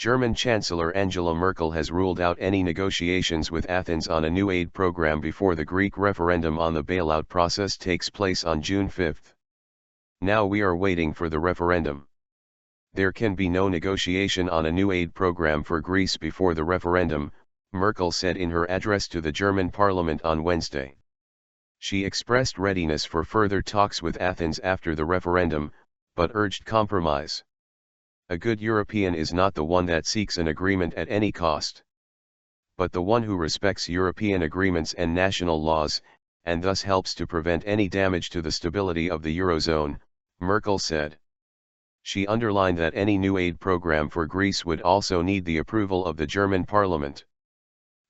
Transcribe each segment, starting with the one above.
German Chancellor Angela Merkel has ruled out any negotiations with Athens on a new aid program before the Greek referendum on the bailout process takes place on June 5. Now we are waiting for the referendum. There can be no negotiation on a new aid program for Greece before the referendum, Merkel said in her address to the German parliament on Wednesday. She expressed readiness for further talks with Athens after the referendum, but urged compromise. A good European is not the one that seeks an agreement at any cost, but the one who respects European agreements and national laws, and thus helps to prevent any damage to the stability of the eurozone, Merkel said. She underlined that any new aid program for Greece would also need the approval of the German parliament.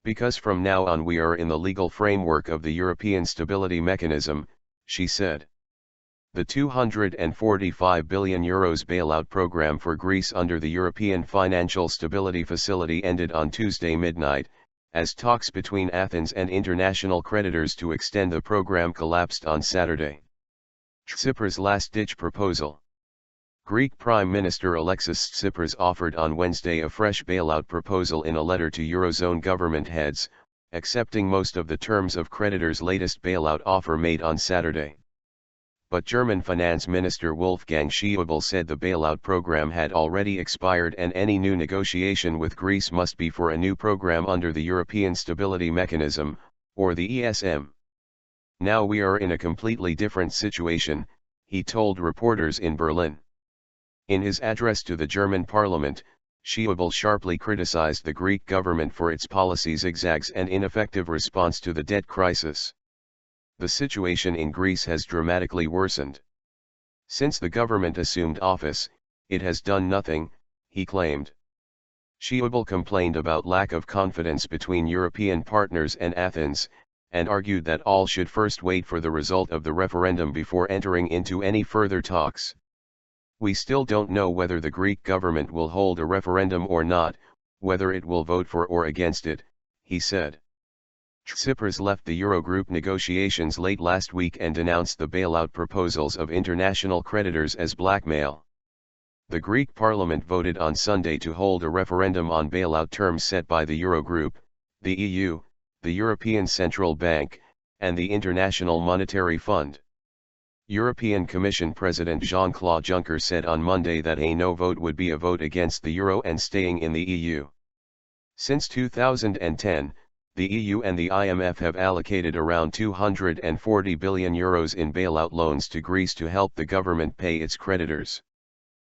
Because from now on we are in the legal framework of the European Stability Mechanism, she said. The €245 billion bailout program for Greece under the European Financial Stability Facility ended on Tuesday midnight, as talks between Athens and international creditors to extend the program collapsed on Saturday. Tsipras' last-ditch proposal. Greek Prime Minister Alexis Tsipras offered on Wednesday a fresh bailout proposal in a letter to eurozone government heads, accepting most of the terms of creditors' latest bailout offer made on Saturday. But German Finance Minister Wolfgang Schäuble said the bailout program had already expired and any new negotiation with Greece must be for a new program under the European Stability Mechanism, or the ESM. Now we are in a completely different situation, he told reporters in Berlin. In his address to the German parliament, Schäuble sharply criticized the Greek government for its policy zigzags and ineffective response to the debt crisis. The situation in Greece has dramatically worsened. Since the government assumed office, it has done nothing, he claimed. Schäuble complained about lack of confidence between European partners and Athens, and argued that all should first wait for the result of the referendum before entering into any further talks. We still don't know whether the Greek government will hold a referendum or not, whether it will vote for or against it, he said. Tsipras left the Eurogroup negotiations late last week and denounced the bailout proposals of international creditors as blackmail. The Greek parliament voted on Sunday to hold a referendum on bailout terms set by the Eurogroup, the EU, the European Central Bank, and the International Monetary Fund. European Commission President Jean-Claude Juncker said on Monday that a no vote would be a vote against the euro and staying in the EU. Since 2010, the EU and the IMF have allocated around €240 billion in bailout loans to Greece to help the government pay its creditors.